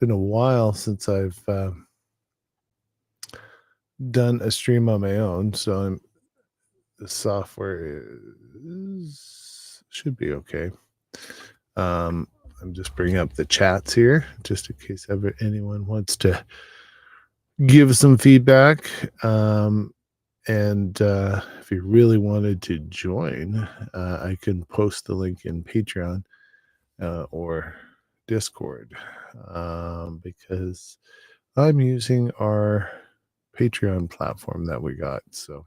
been a while since I've done a stream on my own, so the software should be okay. I'm just bringing up the chats here just in case anyone wants to give some feedback. And if you really wanted to join, I can post the link in Patreon or Discord, because I'm using our Patreon platform that we got. So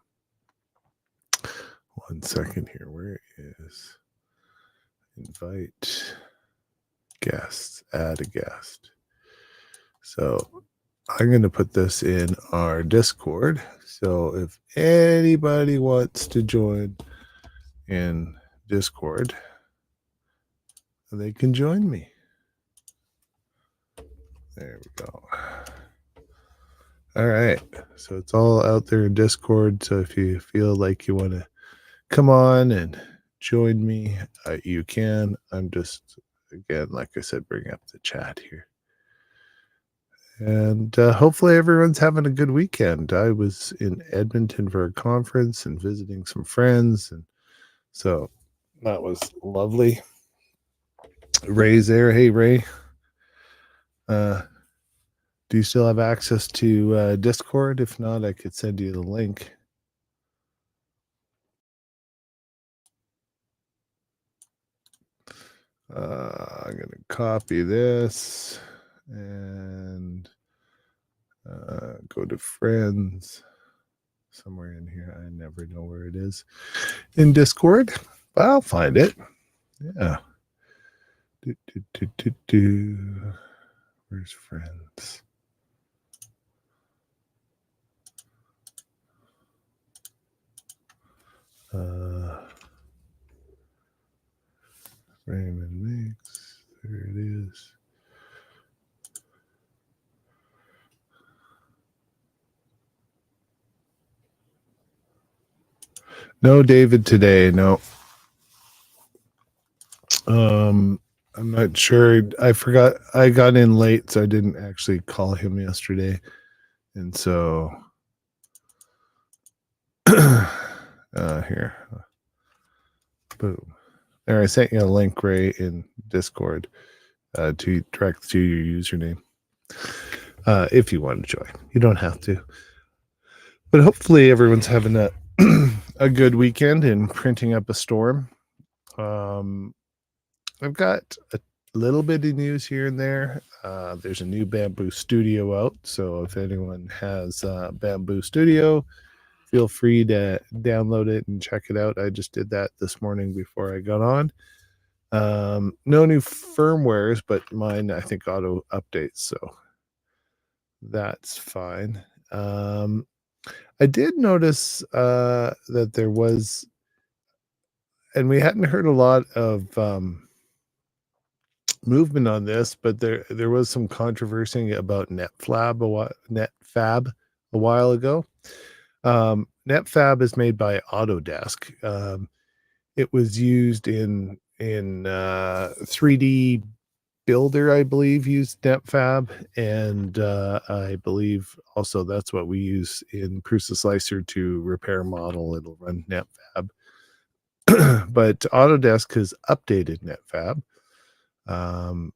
1 second here. Where is invite guests, add a guest? So I'm going to put this in our Discord. So if anybody wants to join in Discord, they can join me. There we go. All right. So it's all out there in Discord. So if you feel like you want to come on and join me, you can. I'm just, again, like I said, bring up the chat here. And hopefully everyone's having a good weekend. I was in Edmonton for a conference and visiting some friends, and so that was lovely. Ray's there. Hey, Ray. Do you still have access to Discord? If not, I could send you the link. I'm going to copy this and go to friends. Somewhere in here. I never know where it is. In Discord. I'll find it. Yeah. Where's friends? Raymond Mix. There it is. No David today. No. I'm not sure. I forgot. I got in late, so I didn't actually call him yesterday. And so here. Boom. There, I sent you a link, Ray, in Discord to direct to your username. If you want to join. You don't have to. But hopefully everyone's having a a good weekend and printing up a storm. I've got a little bit of news here and there. There's a new Bamboo Studio out, so if anyone has Bamboo Studio, feel free to download it and check it out. I just did that this morning before I got on. No new firmwares, but mine, I think, auto updates, so that's fine. I did notice that there was, and we hadn't heard a lot of movement on this, but there was some controversy about NetFab a while ago. NetFab is made by Autodesk. It was used in 3D Builder, I believe, used NetFab, and I believe also that's what we use in Prusa Slicer to repair model. It'll run NetFab. But Autodesk has updated NetFab. And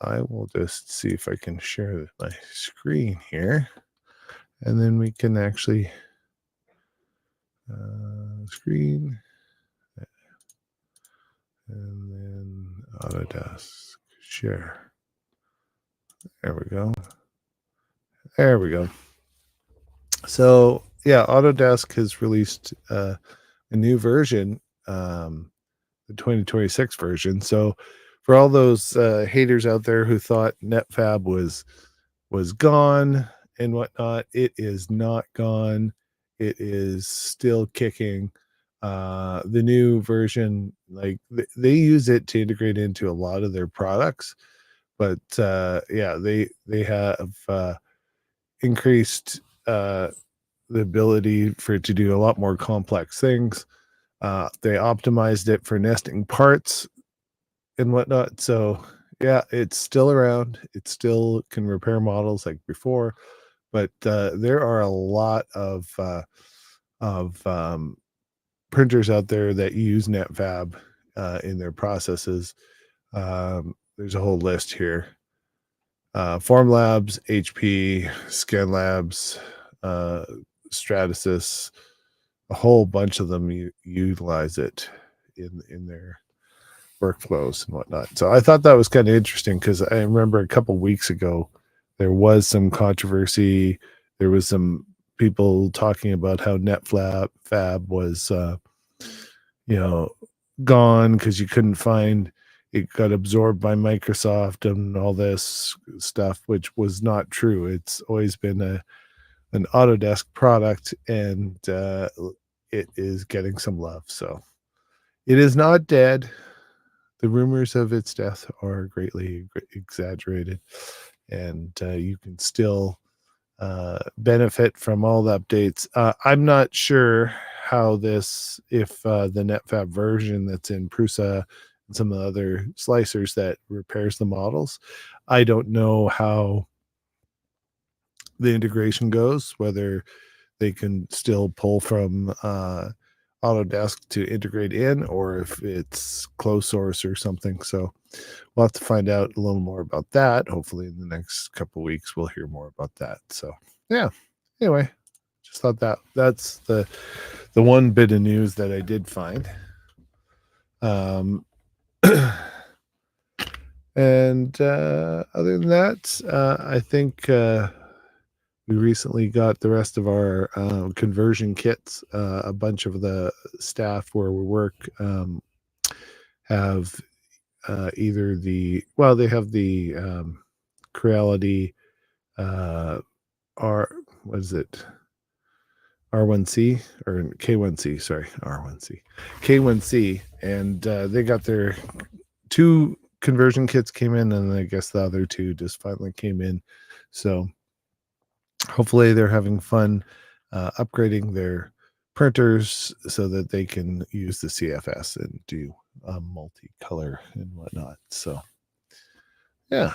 I will just see if I can share my screen here, and then we can actually screen, and then Autodesk share. There we go. There we go. So yeah, Autodesk has released a new version, the 2026 version. So for all those haters out there who thought NetFab was gone and whatnot, it is not gone. It is still kicking. The new version, like they use it to integrate into a lot of their products, but yeah, they have increased the ability for it to do a lot more complex things. They optimized it for nesting parts and whatnot. So Yeah, it's still around. It still can repair models like before, but there are a lot of printers out there that use NetFab in their processes. There's a whole list here. Formlabs, HP, ScanLabs, uh, Stratasys, a whole bunch of them utilize it in their workflows and whatnot. So I thought that was kind of interesting because I remember a couple weeks ago there was some controversy. There was some people talking about how NetFab was, you know, gone because you couldn't find it, got absorbed by Microsoft and all this stuff, which was not true. It's always been an Autodesk product, and it is getting some love. So it is not dead. The rumors of its death are greatly exaggerated, and you can still benefit from all the updates. I'm not sure how this, if the NetFab version that's in Prusa and some of the other slicers that repairs the models, I don't know how the integration goes, whether they can still pull from Autodesk to integrate in, or if it's closed source or something. So we'll have to find out a little more about that. Hopefully, in the next couple of weeks, we'll hear more about that. So, yeah. Anyway, just thought that's the one bit of news that I did find. And other than that, I think we recently got the rest of our conversion kits. A bunch of the staff where we work have either they have the Creality R, what is it? R1C or K1C, sorry, R1C, K1C, and they got their 2 conversion kits came in, and I guess the other 2 just finally came in. So hopefully they're having fun upgrading their printers so that they can use the CFS and do multicolor and whatnot. So yeah.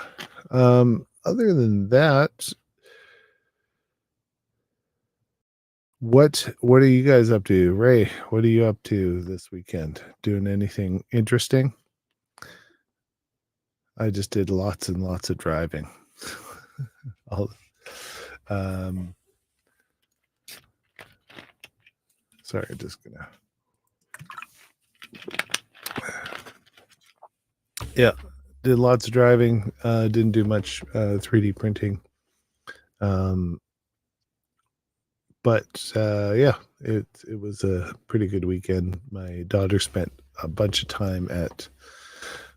Other than that, what are you guys up to? Ray, what are you up to this weekend? Doing anything interesting? I just did lots and lots of driving. I'll, um, sorry, just gonna. Yeah, did lots of driving. Didn't do much 3D printing. But yeah, it was a pretty good weekend. My daughter spent a bunch of time at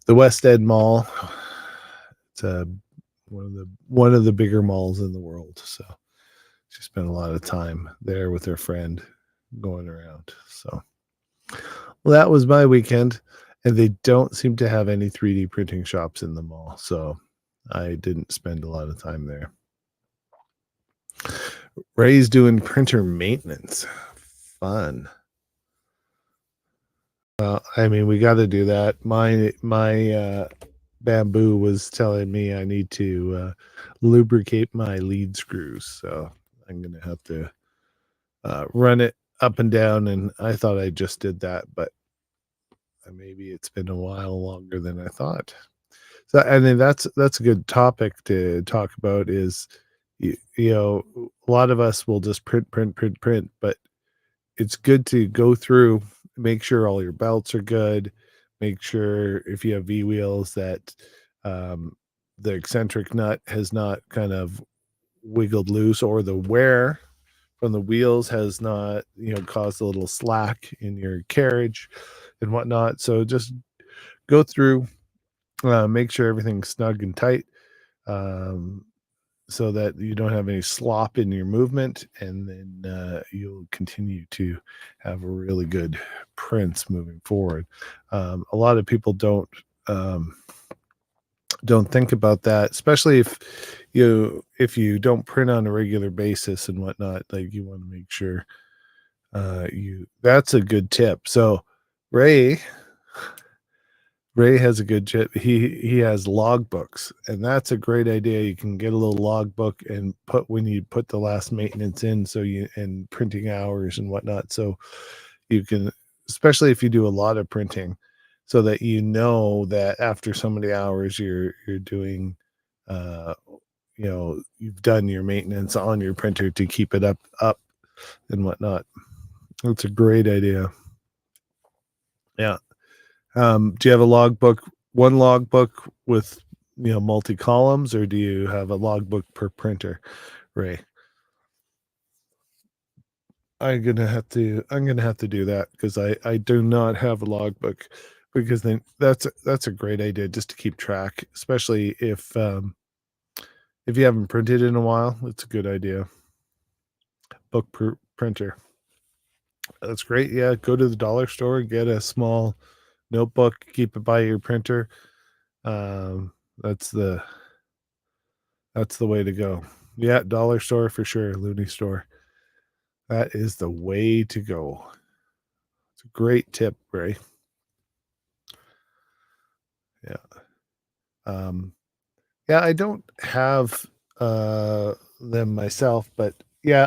the West End Mall. It's one of the bigger malls in the world. So she spent a lot of time there with her friend going around. So well, that was my weekend. And they don't seem to have any 3D printing shops in the mall. So I didn't spend a lot of time there. Ray's doing printer maintenance. Fun. I mean, we got to do that. My bamboo was telling me I need to lubricate my lead screws, so I'm gonna have to run it up and down. And I thought I just did that, but maybe it's been a while longer than I thought. So, I mean, that's a good topic to talk about. Is you know, a lot of us will just print, but it's good to go through, make sure all your belts are good, make sure if you have V wheels that um, the eccentric nut has not kind of wiggled loose, or the wear from the wheels has not, caused a little slack in your carriage and whatnot. So just go through, make sure everything's snug and tight. Um, so that you don't have any slop in your movement, and then you'll continue to have a really good prints moving forward. A lot of people don't think about that, especially if you don't print on a regular basis and whatnot. Like, you want to make sure you that's a good tip. So Ray Ray has a good tip. He has logbooks, and that's a great idea. You can get a little logbook and put when you put the last maintenance in, so you and printing hours and whatnot. So you can, especially if you do a lot of printing, so that you know that after so many hours you're doing, uh, you've done your maintenance on your printer to keep it up and whatnot. That's a great idea. Yeah. Do you have a logbook, one logbook with, multi columns, or do you have a logbook per printer, Ray? I'm gonna have to do that because I do not have a logbook, because then that's a great idea just to keep track, especially if you haven't printed in a while. It's a good idea. Book per printer. That's great. Yeah, go to the dollar store, get a small notebook, keep it by your printer. Um, that's the That's the way to go. Yeah, dollar store for sure, loony store. That is the way to go. It's a great tip, Ray. Yeah. Um, yeah, I don't have them myself, but yeah,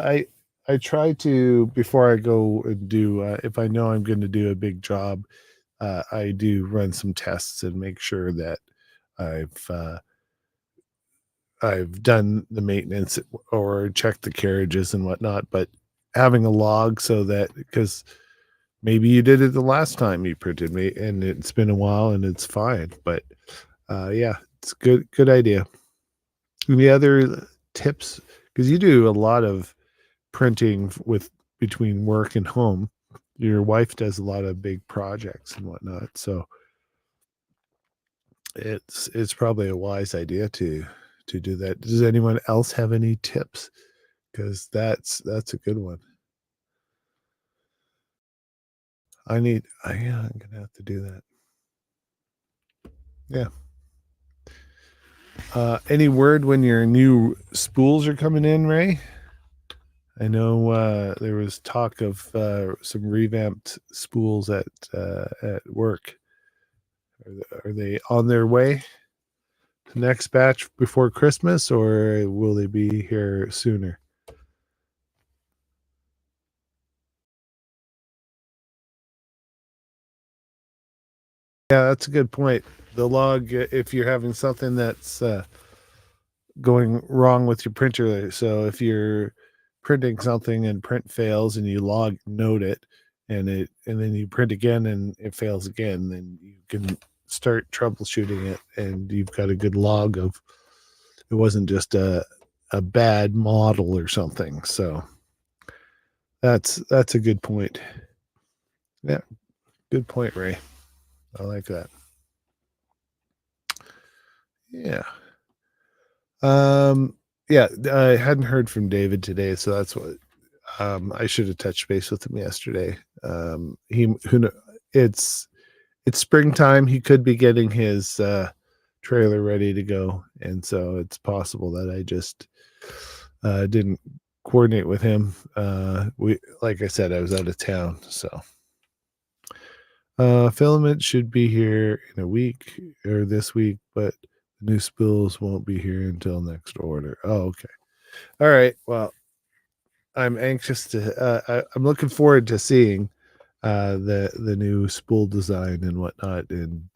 I try to, before I go and do, if I know I'm going to do a big job, I do run some tests and make sure that I've uh, I've done the maintenance or checked the carriages and whatnot. But having a log, so that, because maybe you did it the last time you printed me and it's been a while and it's fine. But yeah, it's good idea. Any other tips? Because you do a lot of printing with between work and home. Your wife does a lot of big projects and whatnot, so it's probably a wise idea to do that. Does anyone else have any tips? Because that's a good one. Yeah, I'm gonna have to do that. Yeah. Any word when your new spools are coming in, Ray? I know there was talk of some revamped spools at work. Are they on their way? The next batch before Christmas, or will they be here sooner? Yeah, that's a good point. The log, if you're having something that's going wrong with your printer. So if you're printing something and print fails and you log note it, and then you print again and it fails again, then you can start troubleshooting it, and you've got a good log of, it wasn't just a bad model or something. So that's a good point. Yeah, good point, Ray. I like that. Yeah. Um yeah, I hadn't heard from David today, so that's what, I should have touched base with him yesterday. He who kno it's springtime. He could be getting his trailer ready to go, and so it's possible that I just didn't coordinate with him. We Like I said, I was out of town, so filament should be here in a week or this week, but the new spools won't be here until next order. Oh, okay. All right. Well, I'm anxious to. I'm looking forward to seeing the new spool design and whatnot, and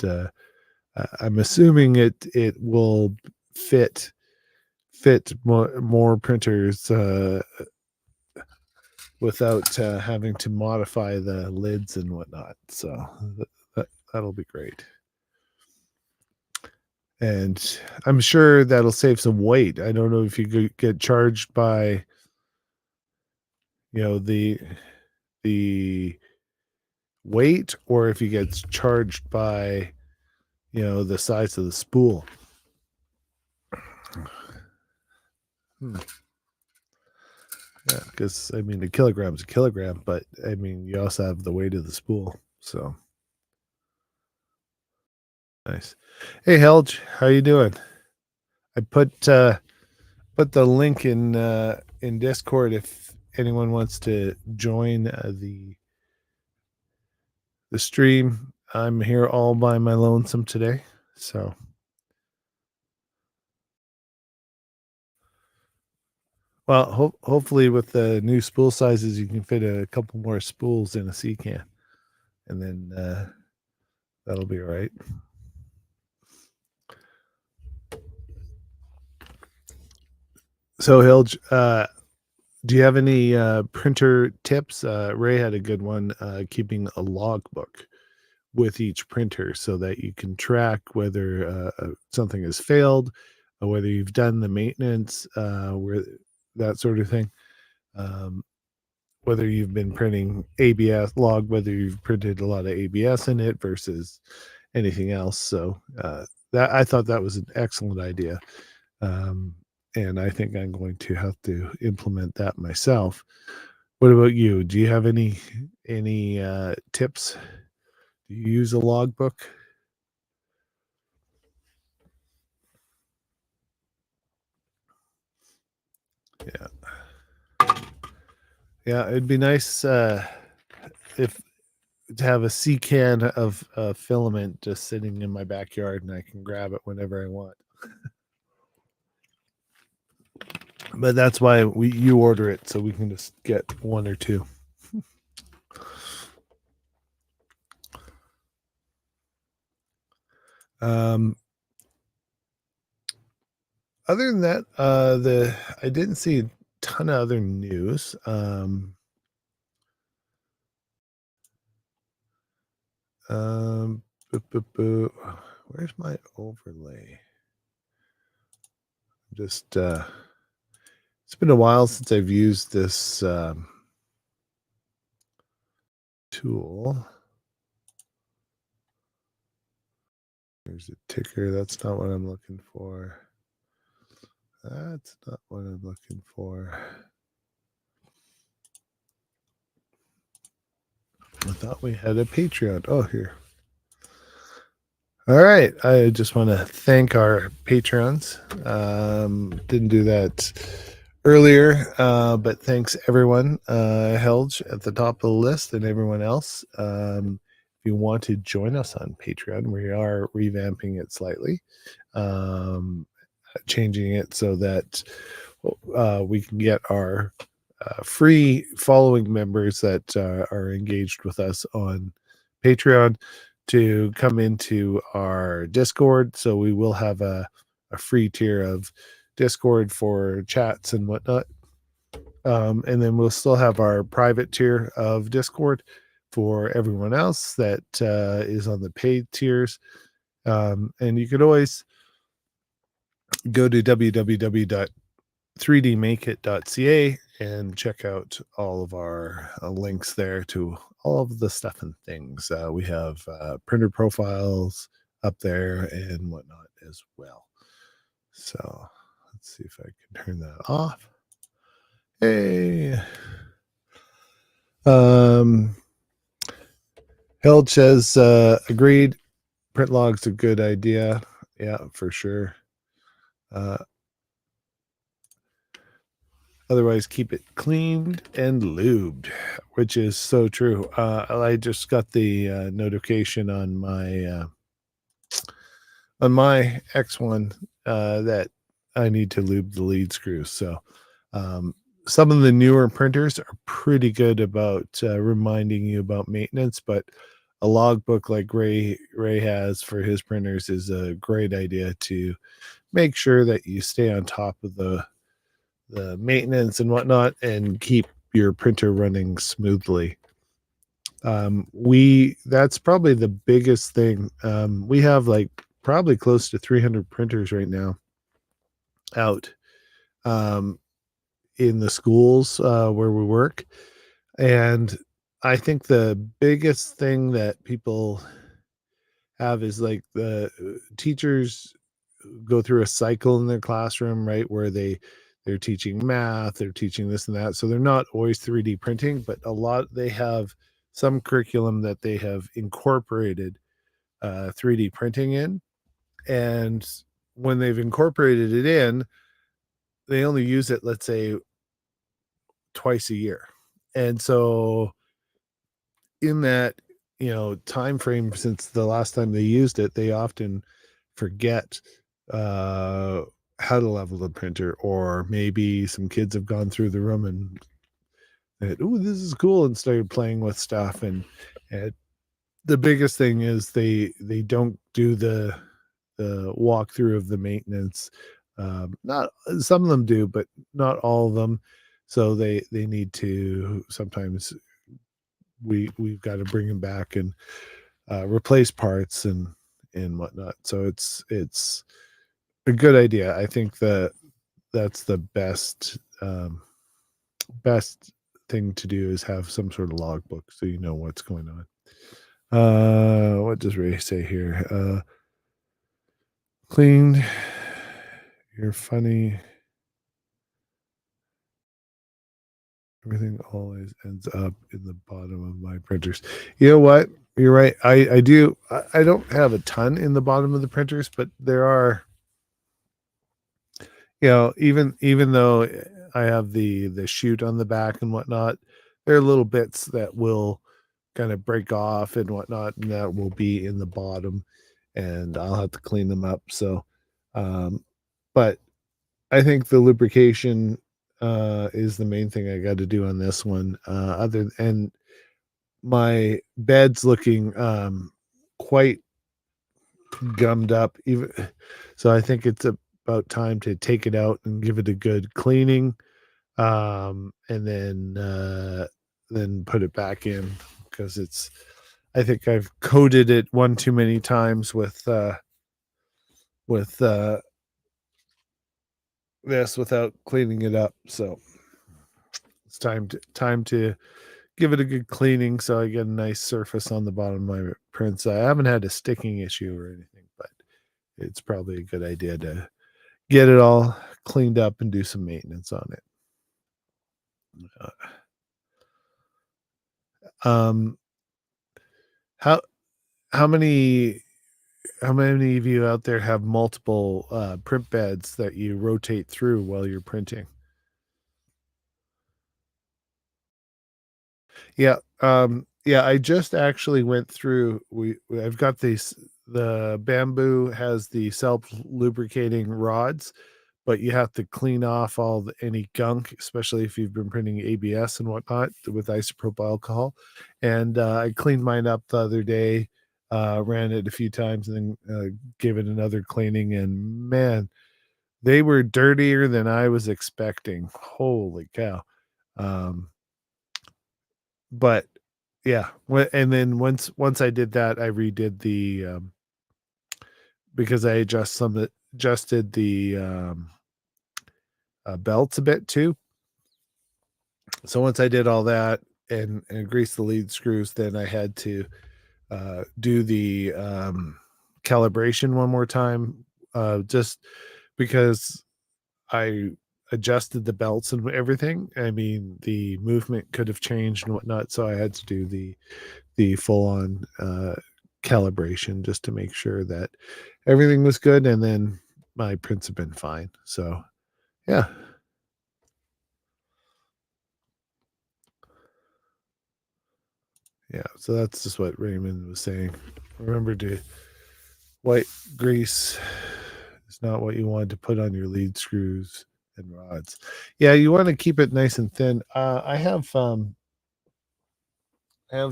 I'm assuming it will fit more printers without having to modify the lids and whatnot. So that'll be great, and I'm sure that'll save some weight. I don't know if you could get charged by, the weight, or if he gets charged by, the size of the spool. Hmm. Yeah, because I mean, a kilogram's a kilogram, but I mean, you also have the weight of the spool. So nice. Hey, Helge, how you doing? I put the link in Discord if anyone wants to join the stream. I'm here all by my lonesome today. So, well, hopefully with the new spool sizes, you can fit a couple more spools in a sea can, and then that'll be all right. So, Hilge, do you have any printer tips? Ray had a good one, keeping a logbook with each printer so that you can track whether something has failed, or whether you've done the maintenance, where that sort of thing. Um, whether you've been printing ABS log, whether you've printed a lot of ABS in it versus anything else. So that I thought that was an excellent idea, um, and I think I'm going to have to implement that myself. What about you? Do you have any tips? Do you use a logbook? Yeah, yeah. It'd be nice if to have a sea can of filament just sitting in my backyard, and I can grab it whenever I want. But that's why you order it so we can just get one or two. Um, other than that, the I didn't see a ton of other news. Um, Where's my overlay? Just it's been a while since I've used this tool. There's a ticker. That's not what I'm looking for. That's not what I'm looking for. I thought we had a Patreon. Oh, here. All right. I just want to thank our patrons. Didn't do that earlier, but thanks everyone. Helge at the top of the list and everyone else. If you want to join us on Patreon, we are revamping it slightly, um, changing it so that we can get our free following members that are engaged with us on Patreon to come into our Discord. So we will have a free tier of Discord for chats and whatnot. And then we'll still have our private tier of Discord for everyone else that is on the paid tiers. And you could always go to www.3dmakeit.ca and check out all of our links there to all of the stuff and things. We have printer profiles up there and whatnot as well. So let's see if I can turn that off. Hey. Hill says, agreed. Print log's a good idea. Yeah, for sure. Otherwise, keep it cleaned and lubed, which is so true. I just got the notification on my X1 that I need to lube the lead screws. So um, some of the newer printers are pretty good about reminding you about maintenance, but a logbook like Ray has for his printers is a great idea to make sure that you stay on top of the maintenance and whatnot and keep your printer running smoothly. We That's probably the biggest thing. We have like probably close to 300 printers right now out um, in the schools where we work, and I think the biggest thing that people have is like the teachers go through a cycle in their classroom, right? Where they're teaching math, they're teaching this and that. So they're not always 3D printing, but a lot they have some curriculum that they have incorporated 3D printing in. And when they've incorporated it in, they only use it, let's say, twice a year. And so in that time frame since the last time they used it, they often forget uh how to level the printer, or maybe some kids have gone through the room and oh, this is cool, and started playing with stuff. And the biggest thing is they don't do the walkthrough of the maintenance. Not some of them do, but not all of them. So they need to sometimes we've got to bring them back and replace parts and whatnot. So it's a good idea. I think that that's the best thing to do is have some sort of logbook so you know what's going on. What does Ray say here? Clean. You're funny. Everything always ends up in the bottom of my printers. You know what? You're right. I do. I don't have a ton in the bottom of the printers, but there are. Even though I have the chute on the back and whatnot, there are little bits that will kind of break off and whatnot, and that will be in the bottom, and I'll have to clean them up. So, um, but I think the lubrication is the main thing I got to do on this one. And my bed's looking quite gummed up, even so. I think it's about time to take it out and give it a good cleaning, and then put it back in, because it's. I think I've coated it one too many times with this without cleaning it up. So it's time to give it a good cleaning so I get a nice surface on the bottom of my prints. I haven't had a sticking issue or anything, but it's probably a good idea to get it all cleaned up and do some maintenance on it. Um, how how many how many of you out there have multiple print beds that you rotate through while you're printing? Yeah. Yeah, I just actually went through. I've got these. The Bamboo has the self lubricating rods, but you have to clean off any gunk, especially if you've been printing ABS and whatnot with isopropyl alcohol. And I cleaned mine up the other day, ran it a few times, and then gave it another cleaning. And man, they were dirtier than I was expecting. Holy cow! Um, but yeah, and then once I did that, I redid the because I adjusted the belts a bit too. So once I did all that and greased the lead screws, then I had to do the calibration one more time, just because I adjusted the belts and everything. I mean, the movement could have changed and whatnot, so I had to do the full on calibration just to make sure that everything was good, and then my prints have been fine. So yeah. Yeah, so that's just what Raymond was saying. Remember to white grease is not what you want to put on your lead screws and rods. Yeah, you want to keep it nice and thin. I have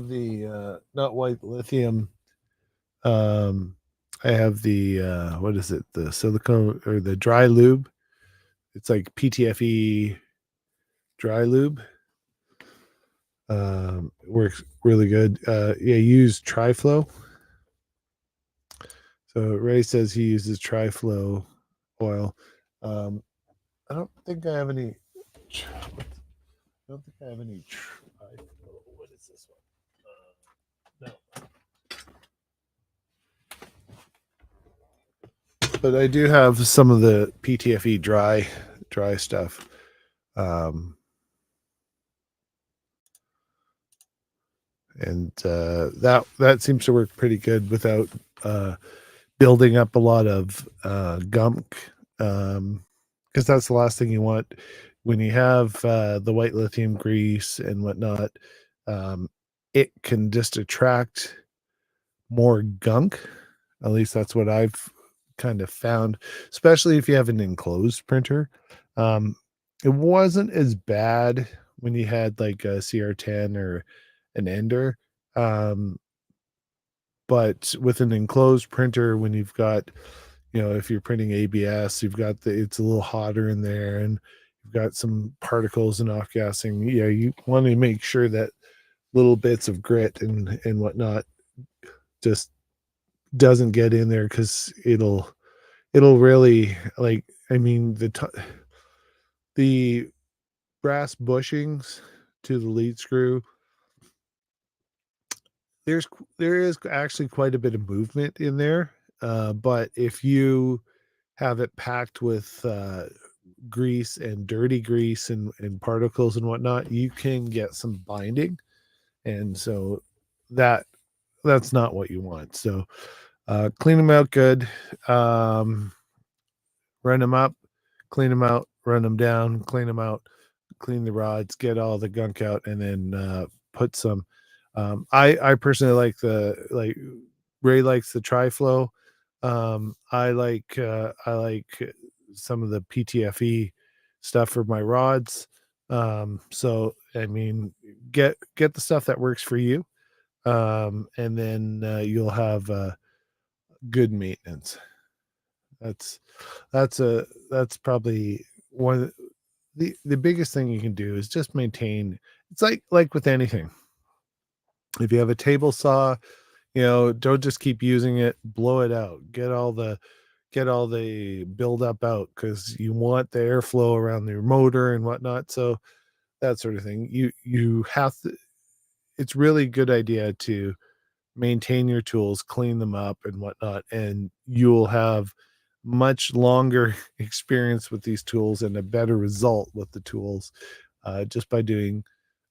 the not white lithium. Um I have the what is it? The silicone or the dry lube. It's like PTFE dry lube. It works really good. Yeah, use Triflow. So Ray says he uses Triflow oil. Um, I don't think I have any. I don't think I have any Triflow. What is this one? No, but I do have some of the PTFE dry stuff. Um, and that seems to work pretty good without uh, building up a lot of gunk, because that's the last thing you want when you have the white lithium grease and whatnot. Um, it can just attract more gunk. At least that's what I've kind of found, especially if you have an enclosed printer. Um, it wasn't as bad when you had like a CR10 or an Ender. Um, but with an enclosed printer, when you've got, if you're printing ABS, you've got it's a little hotter in there and you've got some particles and off gassing. Yeah, you want to make sure that little bits of grit and whatnot just doesn't get in there because it'll really, like, I mean, the brass bushings to the lead screw, there is actually quite a bit of movement in there, but if you have it packed with grease and dirty grease and particles and whatnot, you can get some binding, and so that that's not what you want. So clean them out good. um Run them up, clean them out, run them down, clean them out, clean the rods, get all the gunk out, and then put some. I personally like Ray likes the tri-flow. I like some of the PTFE stuff for my rods. So I mean, get the stuff that works for you, and then you'll have good maintenance. That's that's probably one of the biggest thing you can do is just maintain. It's like with anything. If you have a table saw, don't just keep using it, blow it out. Get all the buildup out because you want the airflow around your motor and whatnot. So that sort of thing. You have to, it's really good idea to maintain your tools, clean them up and whatnot, and you'll have much longer experience with these tools and a better result with the tools, just by doing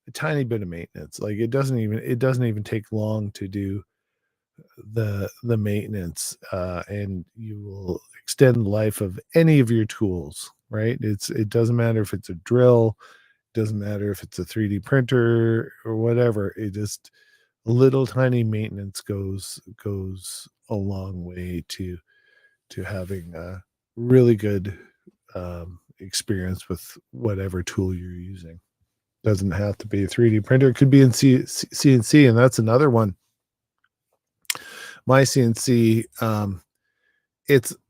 a tiny bit of maintenance. Like it doesn't even take long to do the maintenance, and you will extend the life of any of your tools. Right? It doesn't matter if it's a drill, doesn't matter if it's a 3D printer or whatever. It just a little tiny maintenance goes a long way to having a really good experience with whatever tool you're using. Doesn't have to be a 3D printer. It could be in CNC, and that's another one. My CNC,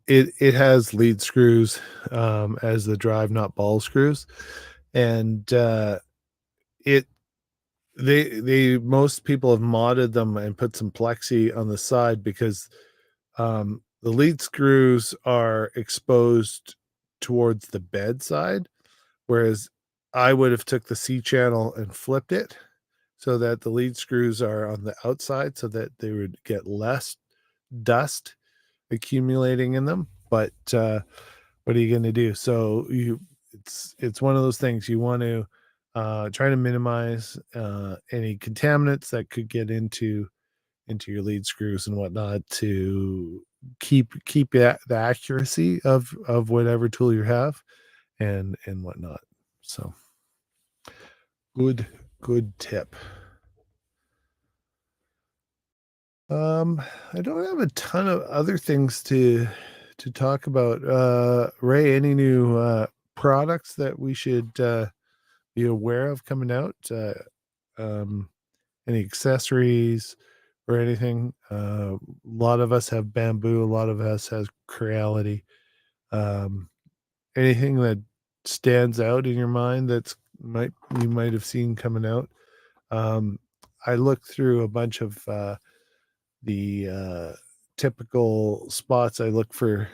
it has lead screws as the drive, not ball screws, and it they most people have modded them and put some plexi on the side because the lead screws are exposed towards the bed side, whereas I would have took the C channel and flipped it so that the lead screws are on the outside so that they would get less dust accumulating in them. But what are you going to do? So it's one of those things you want to try to minimize any contaminants that could get into your lead screws and whatnot to keep the accuracy of whatever tool you have and whatnot. So good good tip. um I don't have a ton of other things to talk about. Ray, any new products that we should be aware of coming out? Um any accessories or anything? A lot of us have bamboo, a lot of us has creality. Um, anything that stands out in your mind that's might you might have seen coming out? Um, I looked through a bunch of the typical spots. I look for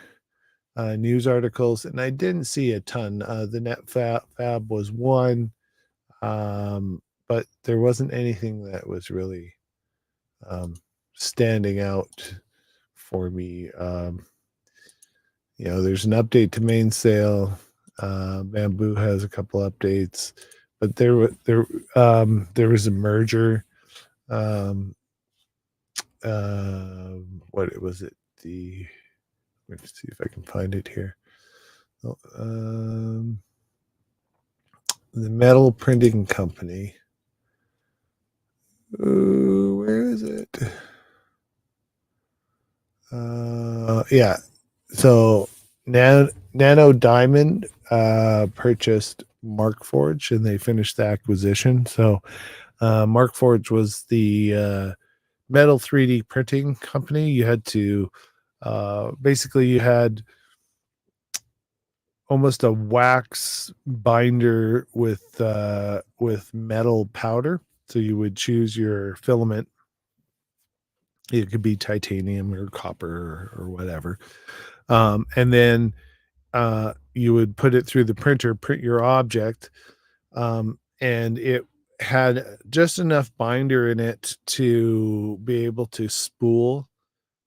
news articles, and I didn't see a ton. The Net Fab was one, but there wasn't anything that was really um, standing out for me. There's an update to mainsail. Bamboo has a couple updates, but there was a merger. Um, what was it? Let me see if I can find it here. Oh, the metal printing company. Where is it? Yeah. So Nano Diamond purchased Markforged, and they finished the acquisition. So Markforged was the metal 3D printing company. You had to basically you had almost a wax binder with metal powder. So you would choose your filament. It could be titanium or copper or whatever, and then you would put it through the printer, print your object, and it had just enough binder in it to be able to spool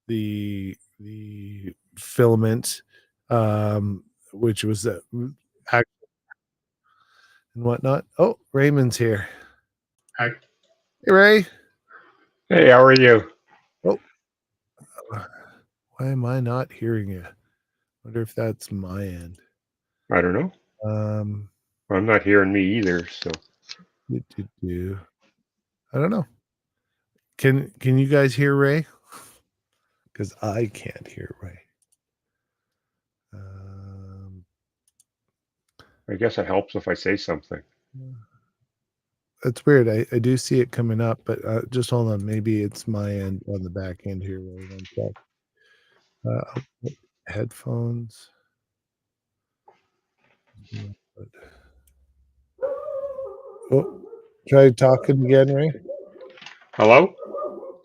the filament, which was and whatnot. Oh, Raymond's here. Hi. Hey, Ray. Hey, how are you? Oh, why am I not hearing you? Wonder if that's my end. I don't know. Um, I'm not hearing me either. So I don't know. Can you guys hear Ray? Because I can't hear Ray. I guess it helps if I say something. That's weird. I do see it coming up, but just hold on. Maybe it's my end on the back end here. Ray. One sec. Headphones. Oh, try talking again, Ray. Hello?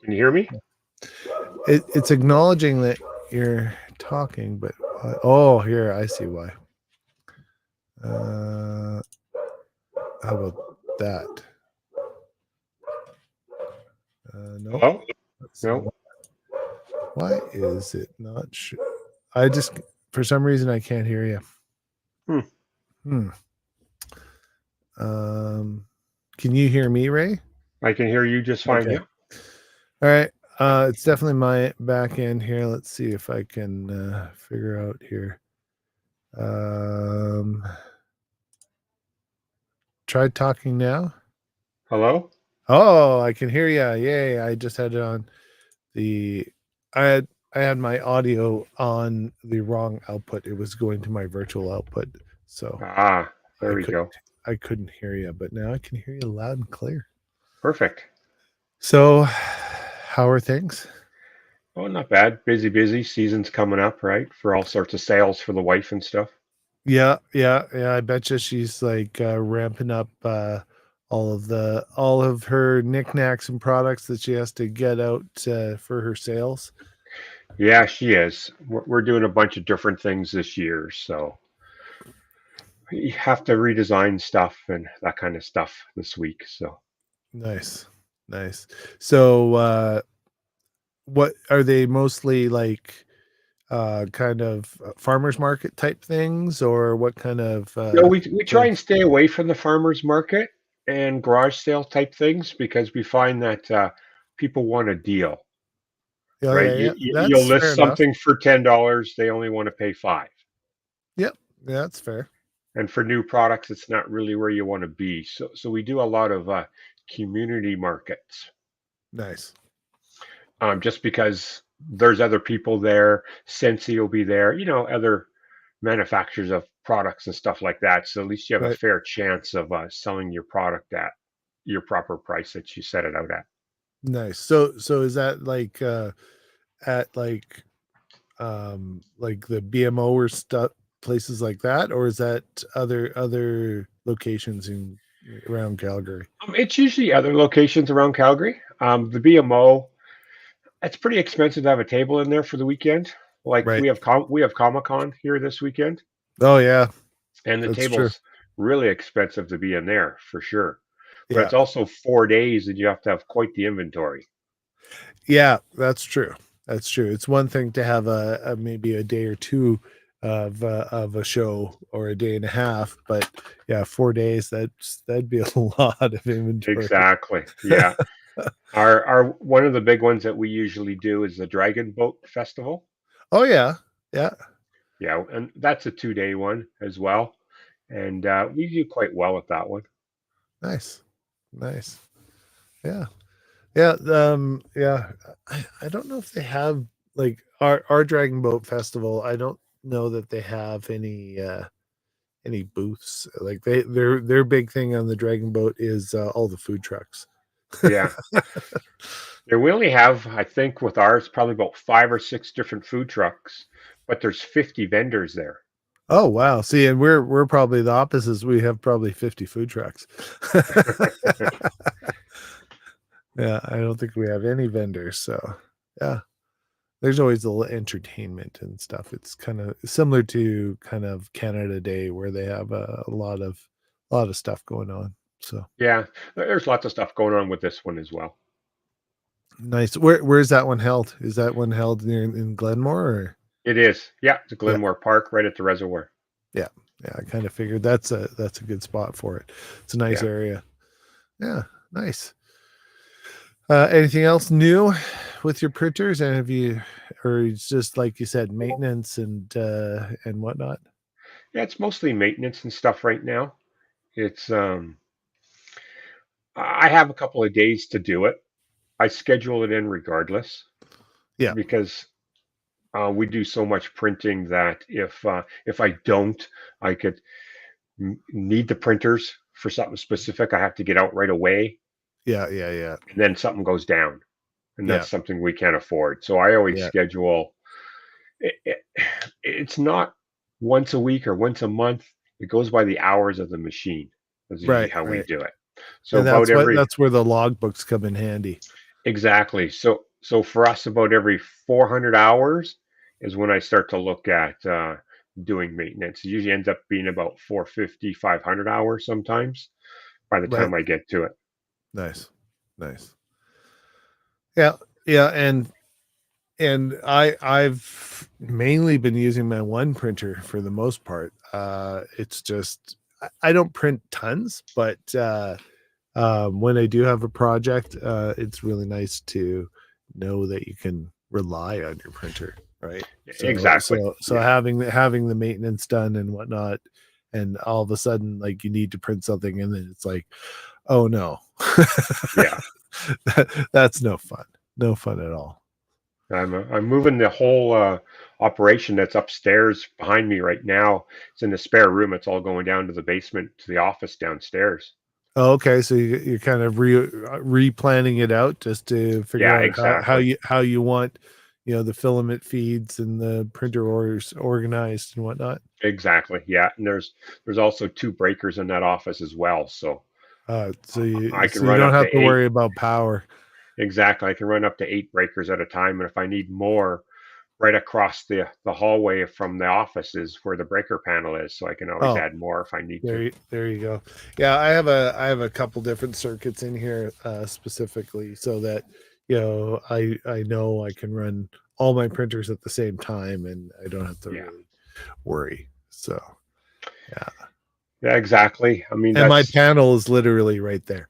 Can you hear me? It's acknowledging that you're talking, but oh, here I see why. How about that? No. Hello? No. Why is it not? I just, for some reason, I can't hear you. Hmm. Can you hear me, Ray? I can hear you just fine. Okay. Yeah. All right. It's definitely my back end here. Let's see if I can figure out here. Try talking now. Hello? Oh, I can hear you. Yay! I just had it on I had my audio on the wrong output. It was going to my virtual output, so Ah, there we go. I couldn't hear you, but now I can hear you loud and clear. Perfect. So, how are things? Oh, not bad. Busy. Season's coming up, right? For all sorts of sales for the wife and stuff. Yeah. I bet you she's like ramping up all of her knickknacks and products that she has to get out for her sales. Yeah, she is. We're doing a bunch of different things this year, so we have to redesign stuff and that kind of stuff this week. So Nice. So, what are they mostly like? Kind of farmers market type things, or what kind of we try and things? stay away from the farmers market and garage sale type things because we find that people want a deal, Oh right? yeah. You'll That's fair list enough. something for $10, they only want to pay 5. Yep, yeah, that's fair. And for new products, it's not really where you want to be. So we do a lot of community markets, Nice. just because there's other people there. Scentsy will be there, other manufacturers of products and stuff like that. So at least you have a Right. fair chance of selling your product at your proper price that you set it out at. Nice. So is that at like the BMO or stuff places like that, or is that other locations in around Calgary? It's usually other locations around Calgary. The BMO, it's pretty expensive to have a table in there for the weekend. Like Right. we have Comic Con here this weekend, Oh yeah, and the that's true. table's really expensive to be in there for sure. But Yeah. it's also 4 days, and you have to have quite the inventory. Yeah, that's true. That's true. It's one thing to have a maybe a day or two of a show or a day and a half, but yeah, 4 days that'd be a lot of inventory. Exactly. Yeah. Our one of the big ones that we usually do is the Dragon Boat Festival. Oh yeah, yeah, Yeah, and that's a 2 day one as well, and we do quite well at that one. nice, nice. Yeah, Yeah, yeah. I don't know if they have like our Dragon Boat Festival. I don't know that they have any booths. Like their big thing on the Dragon Boat is all the food trucks. Yeah. Yeah, we only have, I think, with ours, probably about 5 or 6 different food trucks, but there's 50 vendors there. Oh wow. See, and we're probably the opposites. We have probably 50 food trucks. Yeah, I don't think we have any vendors. So yeah. There's always a little entertainment and stuff. It's kind of similar to kind of Canada Day where they have a lot of stuff going on. So Yeah, there's lots of stuff going on with this one as well. nice. Where's that one held? Is that one held near in Glenmore or It is. Yeah, it's yeah, Glenmore Park right at the reservoir. yeah, yeah. I kind of figured that's a good spot for it. It's a nice Yeah. area. Yeah, nice. Anything else new with your printers? And have you, or it's just like you said, maintenance and whatnot? Yeah, it's mostly maintenance and stuff right now. It's I have a couple of days to do it. I schedule it in regardless Yeah, because we do so much printing that if I don't, I could need the printers for something specific. I have to get out right away, yeah, yeah, yeah, and then something goes down, and yeah, that's something we can't afford. So I always yeah. schedule. It, it, it's not once a week or once a month. It goes by the hours of the machine. That's usually Right, how we right. do it. So And about every that's where the logbooks come in handy. exactly. So for us, about every 400 hours is when I start to look at doing maintenance. It usually ends up being about 450, 500 hours sometimes by the Right. time I get to it. Nice. Nice. Yeah. Yeah. And I've mainly been using my one printer for the most part. It's just I don't print tons, but when I do have a project, it's really nice to know that you can rely on your printer, right? So Exactly. so so Yeah. having the maintenance done and whatnot, and all of a sudden, like you need to print something, and then it's like, oh no, Yeah. that's no fun, no fun at all. I'm moving the whole operation that's upstairs behind me right now. It's in the spare room. It's all going down to the basement to the office downstairs. Oh, okay, so you're kind of replanning it out just to figure Yeah, out exactly. how you want, the filament feeds and the printer orders organized and whatnot. Exactly. Yeah. And there's also 2 breakers in that office as well. So So I you can so you run don't up to have to eight. worry about power. Exactly. I can run up to 8 breakers at a time. And if I need more, right across the hallway from the office is where the breaker panel is. So I can always Oh, add more if I need to. there you go. Yeah, I have a couple different circuits in here specifically so that I know I can run all my printers at the same time and I don't have to Yeah. really worry. So yeah. Yeah, exactly. I mean, And my that's panel is literally right there.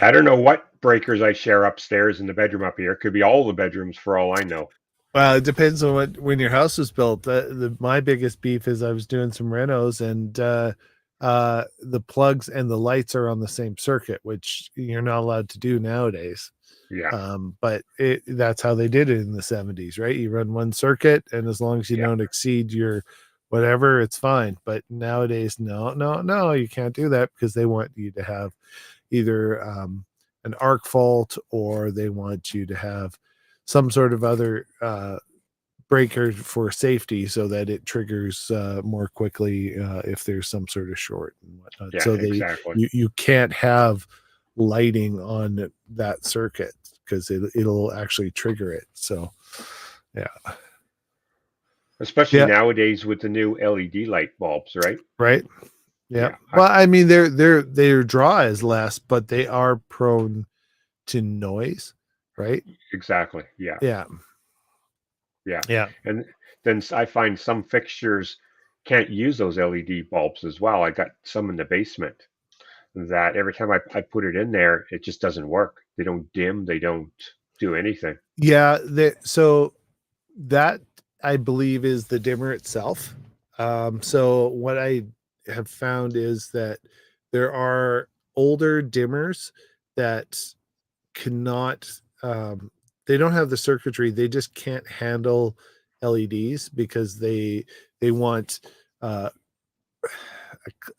I don't know what breakers I share upstairs in the bedroom up here. It could be all the bedrooms for all I know. Well, it depends on when your house was built. My biggest beef is I was doing some renos and the plugs and the lights are on the same circuit, which you're not allowed to do nowadays. Yeah. But that's how they did it in the 70s, right? You run one circuit, and as long as you Yeah. don't exceed your whatever, it's fine. But nowadays, no, no, no, you can't do that because they want you to have either an arc fault or they want you to have some sort of other breaker for safety so that it triggers more quickly if there's some sort of short and whatnot. Yeah, So exactly. you can't have lighting on that circuit because it'll actually trigger it. So yeah, Especially yeah, nowadays with the new LED light bulbs, right? right. Yeah. Yeah, Well, I mean, their draw is less, but they are prone to noise, right? exactly. Yeah, Yeah. yeah. Yeah. And then I find some fixtures can't use those LED bulbs as well. I got some in the basement that every time I put it in there, it just doesn't work. They don't dim, they don't do anything. Yeah. So that I believe is the dimmer itself. So what I have found is that there are older dimmers that cannot they don't have the circuitry, they just can't handle LEDs because they want I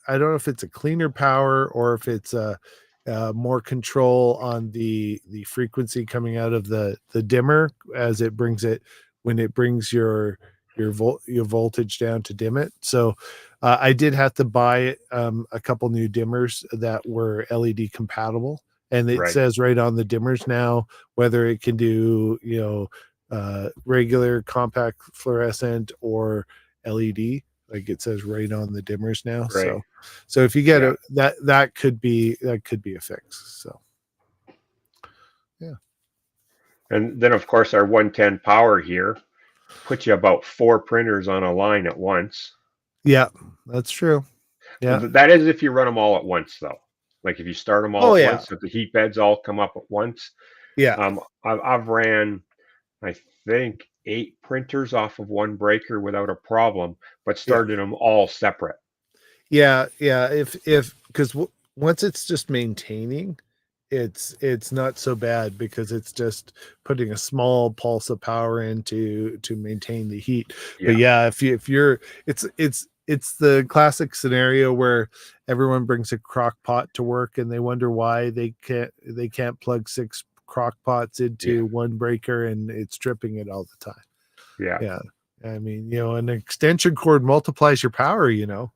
don't know if it's a cleaner power or if it's a more control on the frequency coming out of the dimmer as it brings it when it brings your voltage down to dim it. So I did have to buy a couple new dimmers that were LED compatible, and it Right. says right on the dimmers now whether it can do regular compact fluorescent or LED. Like it says right on the dimmers now. Right. So if you get Yeah. that could be a fix. So yeah. And then of course our 110 power here puts you about 4 printers on a line at once. Yeah, that's true. Yeah. That is if you run them all at once, though. Like if you start them all Oh at yeah. once, so the heat beds all come up at once. Yeah. I've ran, I think, 8 printers off of one breaker without a problem, but Yeah. started them all separate. Yeah. Yeah. If because once it's just maintaining, it's not so bad because it's just putting a small pulse of power in to maintain the heat. But Yeah, yeah, if you're it's the classic scenario where everyone brings a crock pot to work and they wonder why they can't plug 6 crock pots yeah, into one breaker and it's dripping it all the time. yeah, Yeah. I mean, an extension cord multiplies your power. yeah.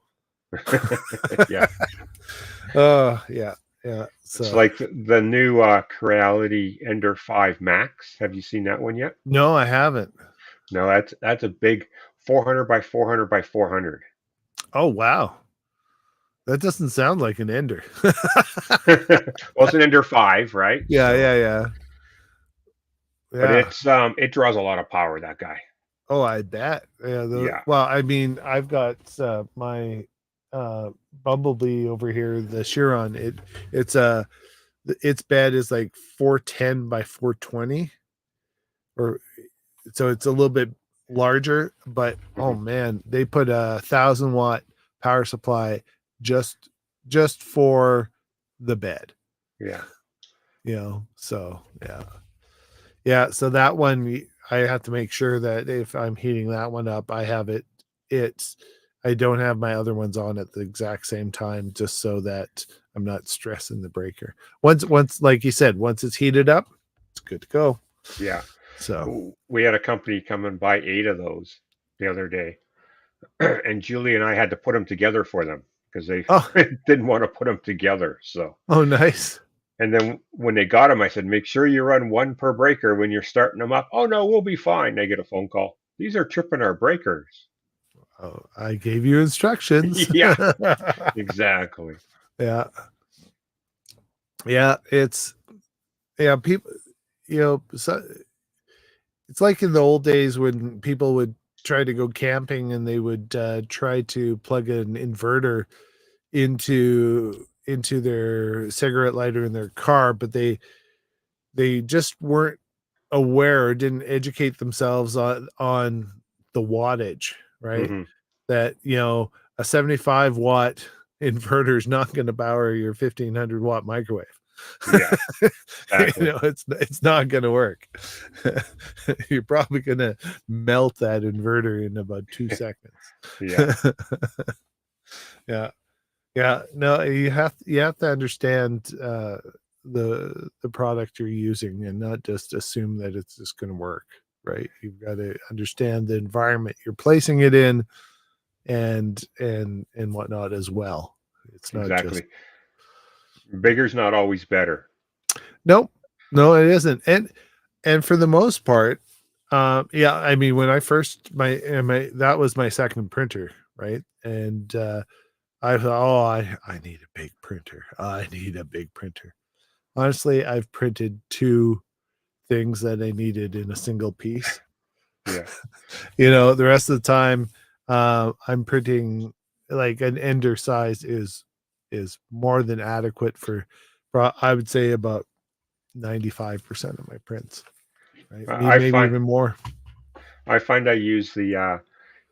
Yeah. Yeah. It's So like the new Creality Ender 5 Max. Have you seen that one yet? no, I haven't. No, that's a big 400 by 400 by 400. Oh wow. That doesn't sound like an ender. Well, it's an Ender 5, right? Yeah, So, yeah, yeah. but Yeah. it draws a lot of power, that guy. Oh, I bet. Yeah, Yeah, well, I mean, I've got my uh Bumblebee over here, the Chiron. It's its bed is like 410 by 420, or so it's a little bit larger, but oh hmm, man, they put a 1,000-watt power supply just for the bed. yeah, So yeah, so that one I have to make sure that if I'm heating that one up, I have it's I don't have my other ones on at the exact same time, just so that I'm not stressing the breaker. Once like you said, once it's heated up, it's good to go. yeah. So We had a company come and buy 8 of those the other day, and Julie and I had to put them together for them because they oh didn't want to put them together. So, oh nice. and then when they got them, I said, make sure you run one per breaker when you're starting them up. Oh no, we'll be fine. They get a phone call. These are tripping our breakers. Oh, I gave you instructions. Yeah, exactly. Yeah. Yeah, people, so it's like in the old days when people would try to go camping and they would try to plug an inverter into their cigarette lighter in their car, but they just weren't aware or didn't educate themselves on the wattage, right? Hmm. That a 75-watt inverter is not going to power your 1,500-watt microwave. Yeah, exactly. It's not going to work. You're probably going to melt that inverter in about 2 seconds. Yeah, Yeah. Yeah, no, you have to understand the product you're using and not just assume that it's just going to work, right? You've got to understand the environment you're placing it in and whatnot as well. It's not just exactly. Bigger's not always better. nope, no, it isn't. And for the most part, yeah, I mean, when I first my that was my second printer, right? And I thought, oh, I need a big printer. I need a big printer. Honestly, I've printed 2 things that I needed in a single piece. Yeah, The rest of the time, I'm printing like an ender size is more than adequate for I would say about 95% of my prints, right? I Maybe find even more. I use the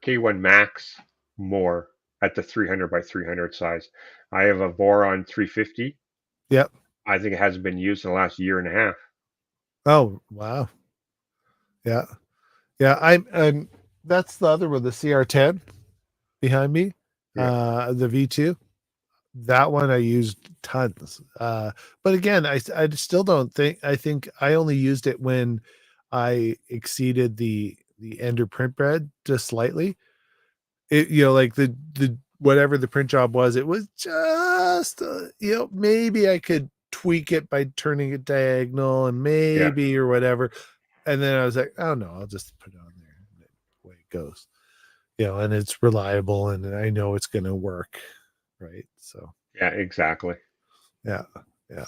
K1 Max more at the 300 by 300 size. I have a Voron 350, Yep. I think it hasn't been used in the last year and a half. Oh, wow. Yeah. Yeah. I'm that's the other one, the CR10 behind me, Yeah, the V2. That one I used tons. But again, I still don't think, I think I only used it when I exceeded the Ender print bread just slightly. It, like the whatever the print job was, it was just, maybe I could tweak it by turning it diagonal and yeah, maybe or whatever. And then I was like, oh no, I'll just put it on there. And away it goes. And it's reliable and I know it's going to work. Right. So, yeah, exactly. yeah. Yeah.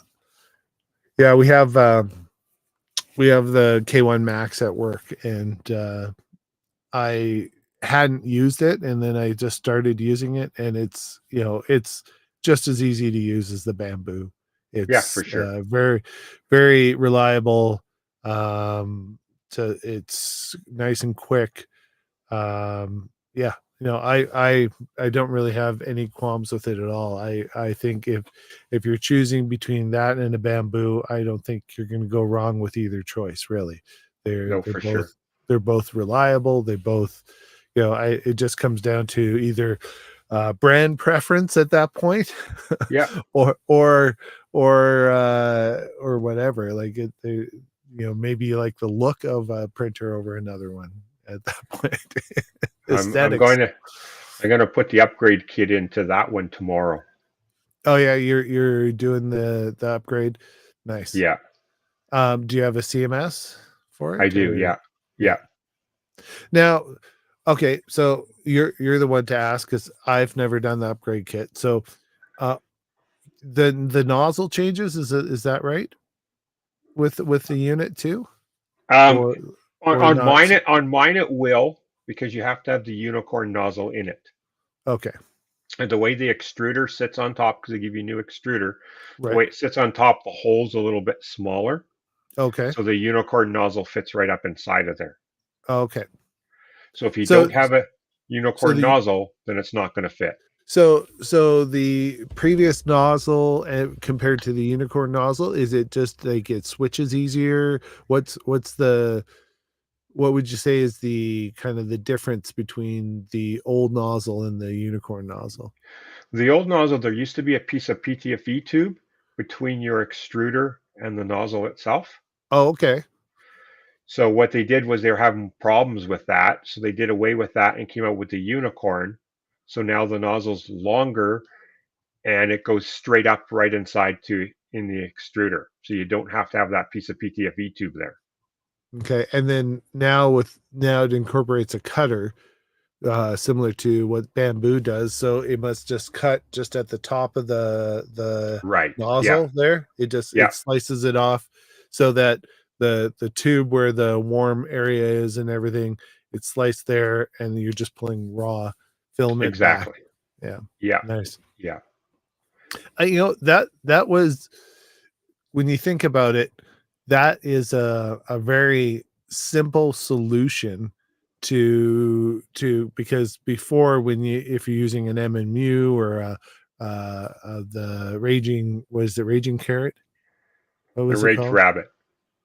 Yeah. We have the K1 Max at work, and I hadn't used it, and then I just started using it, and it's just as easy to use as the Bamboo. Yeah, It's for sure. very, very reliable. It's nice and quick. Yeah, I don't really have any qualms with it at all. I think if you're choosing between that and a Bamboo, I don't think you're going to go wrong with either choice, really. they're No, they're for both sure. they're both reliable. They both, it just comes down to either brand preference at that point, Yeah, or or whatever. Like maybe like the look of a printer over another one at that point. I'm Aesthetics. I'm going to put the upgrade kit into that one tomorrow. Oh yeah, you're doing the upgrade. Nice. Yeah, Do you have a CMS for I it, do. or Yeah, yeah? yeah. Now, okay, so you're the one to ask because I've never done the upgrade kit. So, uh, the nozzle changes, is that right, with the unit too, Um, or on, or on not? mine, it will, because you have to have the unicorn nozzle in it. Okay, And the way the extruder sits on top, because they give you a new extruder, the right. way it sits on top, the hole's a little bit smaller, Okay, so the unicorn nozzle fits right up inside of there. okay. So if you So don't have a so unicorn the nozzle, then it's not going to fit. so the previous nozzle, compared to the unicorn nozzle, is it just like it switches easier? What would you say is the kind of the difference between the old nozzle and the unicorn nozzle? The old nozzle, there used to be a piece of PTFE tube between your extruder and the nozzle itself. Oh, okay. So what they did was they were having problems with that. So they did away with that and came out with the unicorn. So now the nozzle's longer and it goes straight up right inside to in the extruder. So you don't have to have that piece of PTFE tube there. Okay. And then now it incorporates a cutter, similar to what Bamboo does. So it must just cut just at the top of the Right. Yeah. nozzle there. Yeah. It slices it off so that the tube where the warm area is and everything, it's sliced there, and you're just pulling raw filament back. Exactly. Yeah. Yeah. Nice. Yeah. That was, when you think about it, that is a very simple solution to because before, if you're using an MMU or the raging, was the raging carrot, what The was it Rage called? Rabbit.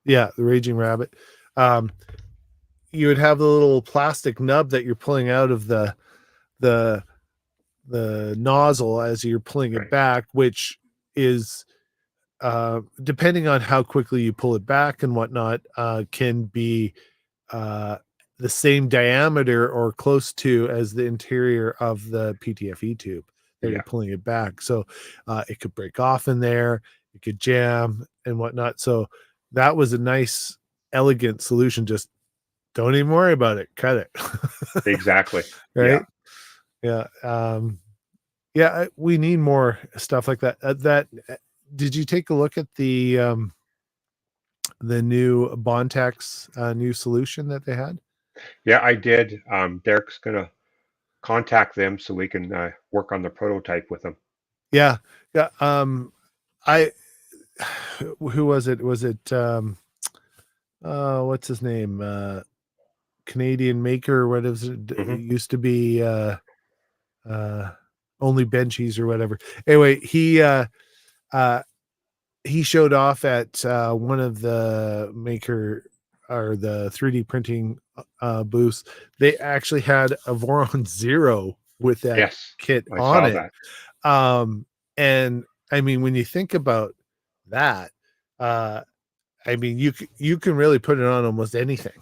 Yeah, the raging rabbit. um you would have the little plastic nub that you're pulling out of the the nozzle as you're pulling it Right. back, which is, depending on how quickly you pull it back and whatnot, can be uh, the same diameter or close to as the interior of the PTFE tube that you're Yeah. pulling it back. So it could break off in there, it could jam and whatnot. So that was a nice, elegant solution. Just don't even worry about it. Cut it. Exactly. Yeah. Right? Yeah. Yeah. We need more stuff like that. Did you take a look at the new Bontex new solution that they had? Yeah, I did. Derek's gonna contact them so we can work on the prototype with them. Yeah. Yeah. I who was it? Was it what's his name? Canadian maker, what is it? It Hmm. used to be uh only Benchies or whatever. Anyway, he uh he showed off at one of the maker or the 3D printing booths. They actually had a Voron Zero with that Yes, kit I on saw it. that. And I mean, when you think about that, uh, I mean, you can really put it on almost anything.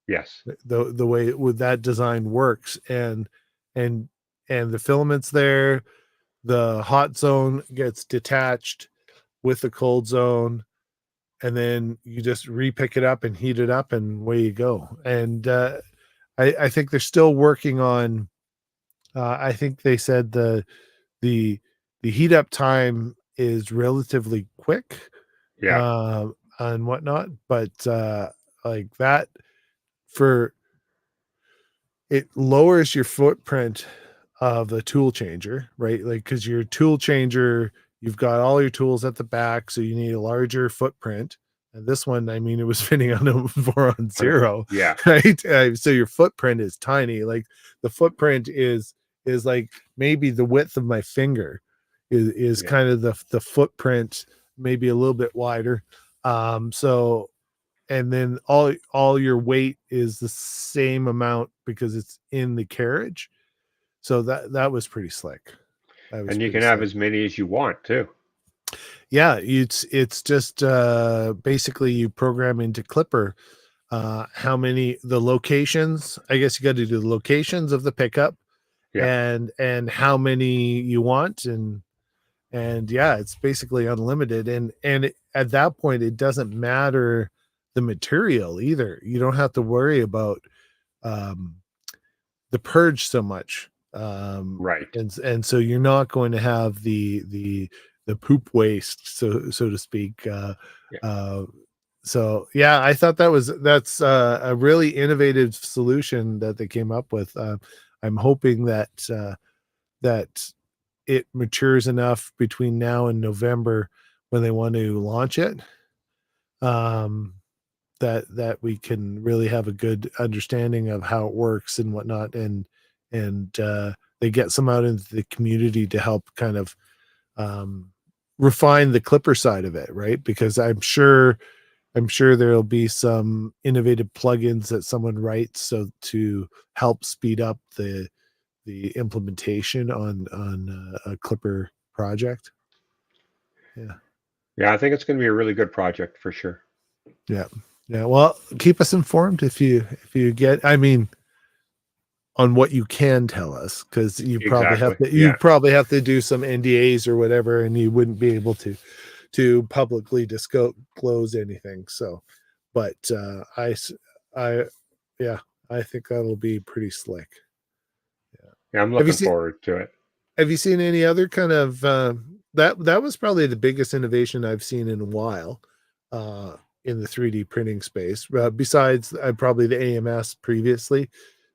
Yes, The way with that design works, and and the filaments there, the hot zone gets detached with the cold zone, and then you just repick it up and heat it up, and away you go. And I think they're still working on. I think they said the the heat up time is relatively quick, yeah, uh, and whatnot, but like that for it lowers your footprint of the tool changer, right? Like, because your tool changer, you've got all your tools at the back, so you need a larger footprint. And this one, I mean, it was fitting on a Voron on it. Zero, Yeah, right? So your footprint is tiny. Like the footprint is like maybe the width of my finger is yeah. kind of the footprint, maybe a little bit wider. So and then all your weight is the same amount because it's in the carriage. So that was pretty slick. That was And you pretty can have slick. as many as you want too. Yeah, it's just basically you program into Clipper how many the locations. I guess you got to do the locations of the pickup Yeah, and how many you want, and yeah, it's basically unlimited. And at that point it doesn't matter the material either. You don't have to worry about um the purge so much. right. And so you're not going to have the poop waste, so to speak. Yeah, Uh so yeah, I thought that's a really innovative solution that they came up with. I'm hoping that it matures enough between now and November when they want to launch it, um, that we can really have a good understanding of how it works and whatnot, and they get some out into the community to help kind of um, refine the Clipper side of it, right? Because I'm sure there'll be some innovative plugins that someone writes so to help speed up the implementation on a Clipper project. Yeah, yeah. I think it's going to be a really good project for sure. yeah, yeah. Well, keep us informed if you get. I mean, on what you can tell us, because Exactly. you Yeah, probably have to do some NDAs or whatever, and you wouldn't be able to publicly disclose anything. So, but I yeah, I think that'll be pretty slick. Yeah. yeah. I'm Have you looking seen forward to it. Have you seen any other kind of that was probably the biggest innovation I've seen in a while uh, in the 3D printing space. Besides, probably the AMS previously,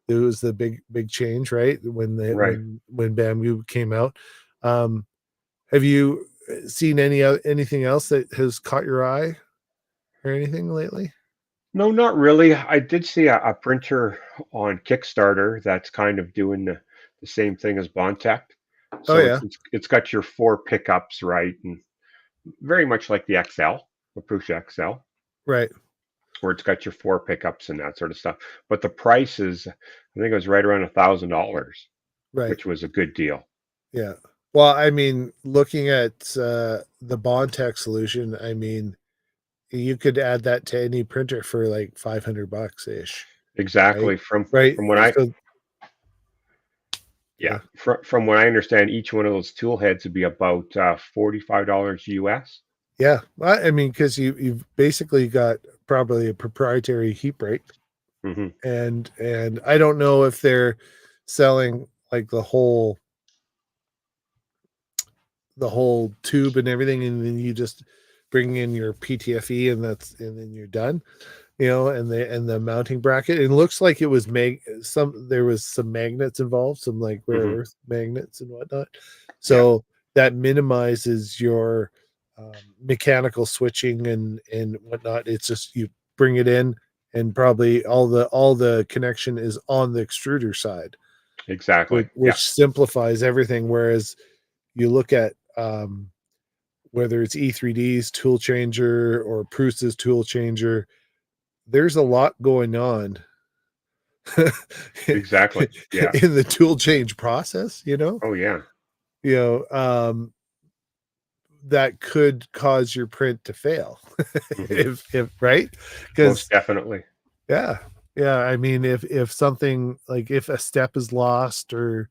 it was the big change, right? Right. When Bamboo came out. Um, have you seen anything else that has caught your eye or anything lately? No, not really. I did see a printer on Kickstarter that's kind of doing the same thing as Bontech. Oh So yeah, it's got your four pickups, right, and very much like the XL, the Prusa XL, right, where it's got your four pickups and that sort of stuff. But the price is, I think it was right around $1,000, right, which was a good deal. yeah. Well, I mean, looking at the Bondtech solution, I mean, you could add that to any printer for like $500 ish, right? Exactly. Right. From what I So yeah yeah, from what I understand, each one of those tool heads would be about $45 US. yeah. Well, I mean, because you've basically got probably a proprietary heat break, Hmm. and I don't know if they're selling like the whole tube and everything, and then you just bring in your PTFE and then you're done. And the mounting bracket. It looks like it was there was some magnets involved, some like rare Hmm. earth magnets and whatnot. Yeah, So that minimizes your mechanical switching and whatnot. It's just you bring it in, and probably all the connection is on the extruder side, exactly. which Yeah. simplifies everything. Whereas you look at whether it's E3D's tool changer or Prusa's tool changer, there's a lot going on Exactly. Yeah. in the tool change process, Oh yeah. you know, that could cause your print to fail. Hmm. If right, Most because definitely. yeah, yeah, I mean, if something, like if a step is lost or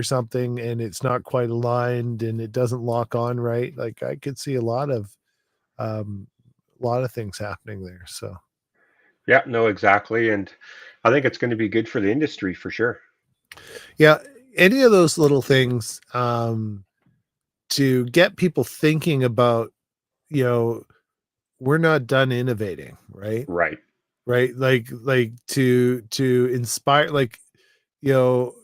something and it's not quite aligned and it doesn't lock on right, like I could see um a lot of things happening there. So Yeah, no, exactly. And I think it's going to be good for the industry for sure. yeah, any of those little things to get people thinking about, you know, we're not done innovating, right? Right. Right, like to inspire, like, you know,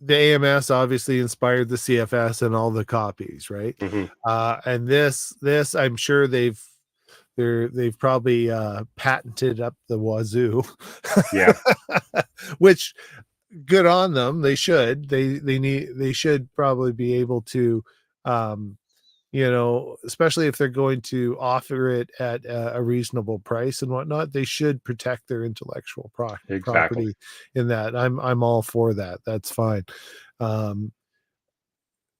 the AMS obviously inspired the CFS and all the copies, right? Hmm. And this I'm sure they've probably patented up the wazoo, Yeah. which good on them. They should. They should probably be able to, um, especially if they're going to offer it at a reasonable price and whatnot, they should protect their intellectual Exactly. property in that. I'm all for that. That's fine. Um,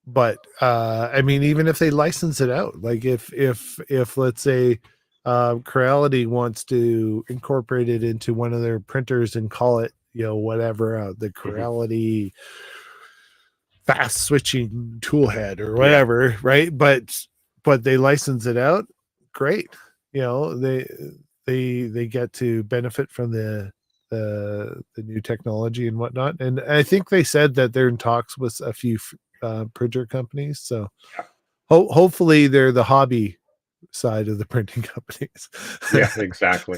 but I mean, even if they license it out, like if let's say Creality wants to incorporate it into one of their printers and call it, whatever, the Hmm. Creality fast switching tool head or Yeah. whatever, right? But they license it out, great. They get to benefit from the new technology and whatnot. And I think they said that they're in talks with a few printer companies. So Yeah. hopefully they're the hobby side of the printing companies, Yeah. Exactly.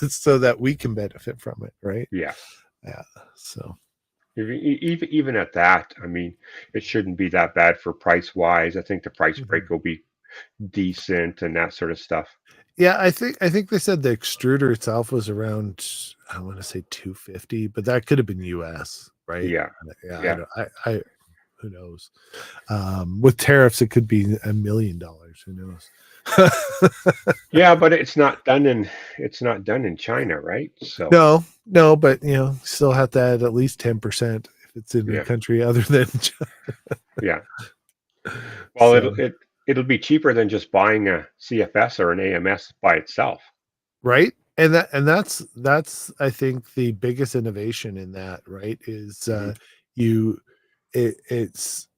so that we can benefit from it, right? Yeah. Yeah. So Even at that, I mean, it shouldn't be that bad for price wise. I think the price mhm. break will be decent and that sort of stuff. Yeah, I think they said the extruder itself was around, I want to say 250, but that could have been US, right? Yeah. Yeah, I Yeah. don't I who knows. With tariffs it could be $1 million, who knows. Yeah, but it's not done in China, right? So No, no, but still have to add at least 10% if it's in a yeah. country other than China. Yeah. Well, So it'll be cheaper than just buying a CFS or an AMS by itself. right, and that's I think the biggest innovation in that, right, is Hmm. you it's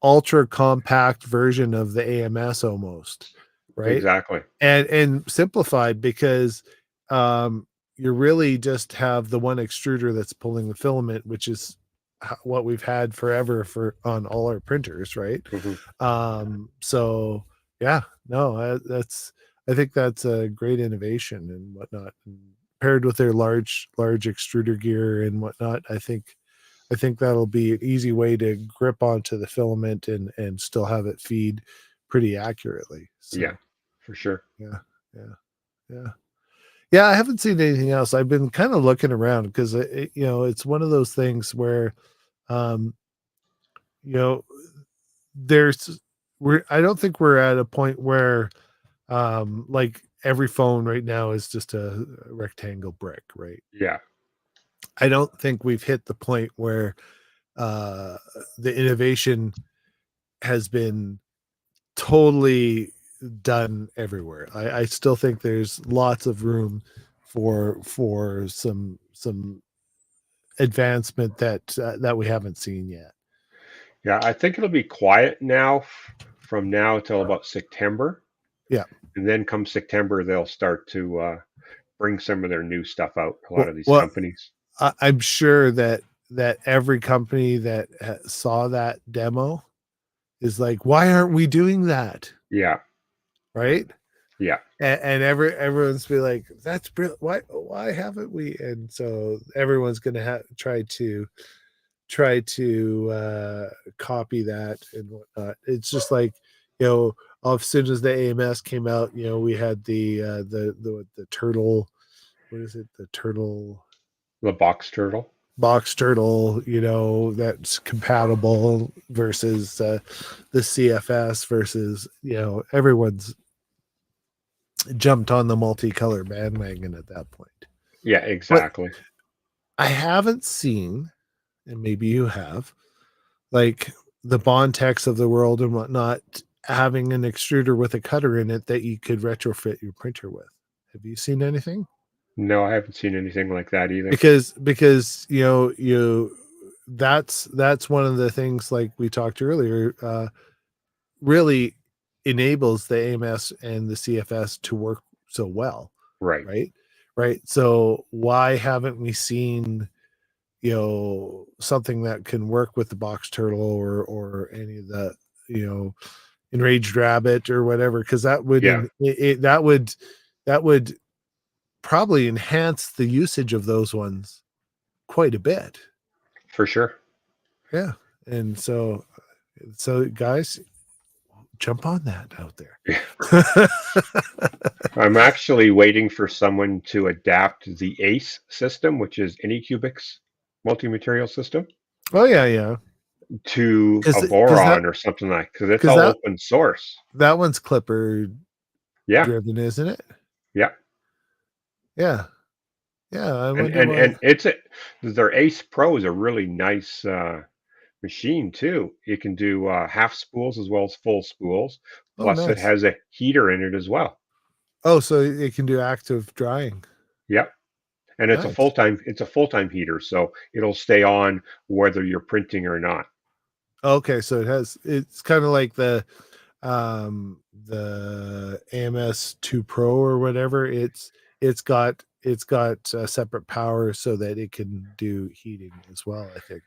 ultra compact version of the AMS almost, right? Exactly. And simplified because you really just have the one extruder that's pulling the filament, which is what we've had forever for on all our printers, right? Hmm. So yeah, no, I think that's a great innovation and whatnot. And paired with their large extruder gear and whatnot, I think that'll be an easy way to grip onto the filament and still have it feed pretty accurately. Yeah, So for sure. yeah, yeah, yeah. Yeah, I haven't seen anything else. I've been kind of looking around because it's one of those things where um, you know, there's I don't think we're at a point where like every phone right now is just a rectangle brick, right? Yeah. I don't think we've hit the point where uh the innovation has been totally done everywhere. I still think there's lots of room for some advancement that we haven't seen yet. Yeah, I think it'll be quiet now from now till about September. Yeah. And then come September, they'll start to bring some of their new stuff out, a lot Well, of these well companies. I'm sure that every company that saw that demo is like, why aren't we doing that? Yeah. Right? Yeah. And everyone's be like, that's brilliant. Why haven't we? And so everyone's gonna try to copy that and whatnot. It's just like, you know, as soon as the AMS came out, we had the turtle. What is it? The turtle. The box turtle. box turtle, that's compatible versus the CFS versus, everyone's jumped on the multicolor bandwagon at that point. Yeah, But exactly. I haven't seen, and maybe you have, like the Bontex of the world and whatnot, having an extruder with a cutter in it that you could retrofit your printer with. Have you seen anything? No, I haven't seen anything like that either. Because that's one of the things, like we talked earlier, really enables the AMS and the CFS to work so well, Right. right. So why haven't we seen something that can work with the box turtle or any of the enraged rabbit or whatever, because that would Yeah, that would probably enhance the usage of those ones quite a bit. for sure. Yeah. And so guys, jump on that out there. I'm actually waiting for someone to adapt the ACE system, which is Anycubic's multi-material system, Oh yeah. to a Because boron or something like, because it's because all open source. that one's Clipper Yeah, driven, isn't it? yeah. Yeah. Yeah. I And wonder and why. and it's a their Ace Pro is a really nice machine too. It can do half spools as well as full spools. Oh, Plus, it nice. has a heater in it as well. Oh, so it can do active drying. Yep. And it's a Nice. full-time heater, so it'll stay on whether you're printing or not. Okay, so it's kind of like the AMS 2 Pro or whatever. It's got separate power so that it can do heating as well, I think,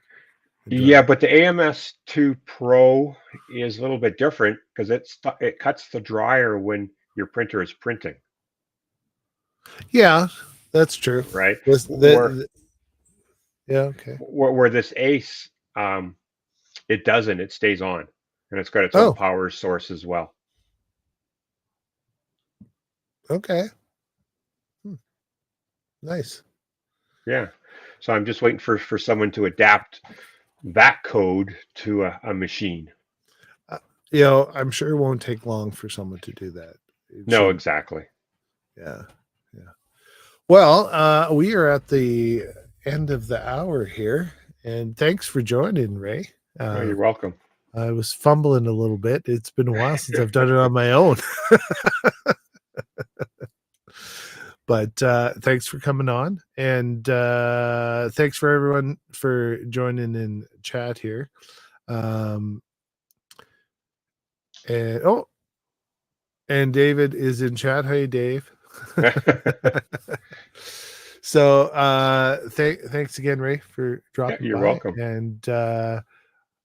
and Yeah, drying. but the AMS 2 Pro is a little bit different because it cuts the dryer when your printer is printing, Yeah, that's true. right? This Where yeah, okay. where this Ace, it doesn't. It stays on, and it's got its own Oh, power source as well. okay. Hmm, nice. Yeah. So I'm just waiting for someone to adapt that code to a machine. Uh, I'm sure it won't take long for someone to do that. It No, should. exactly. Yeah. Yeah. Well, we are at the end of the hour here, and thanks for joining, Ray. Oh, Uh, you're welcome. I was fumbling a little bit. It's been a while since I've done it on my own. But thanks for coming on, and thanks for everyone for joining in chat here. And and David is in chat. Hey, Dave. So thanks again, Ray, for Yeah, dropping you're by, welcome. and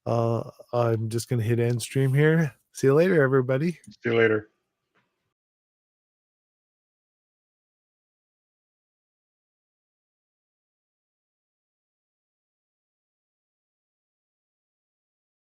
I'm just gonna hit end stream here. See you later, everybody. See you later.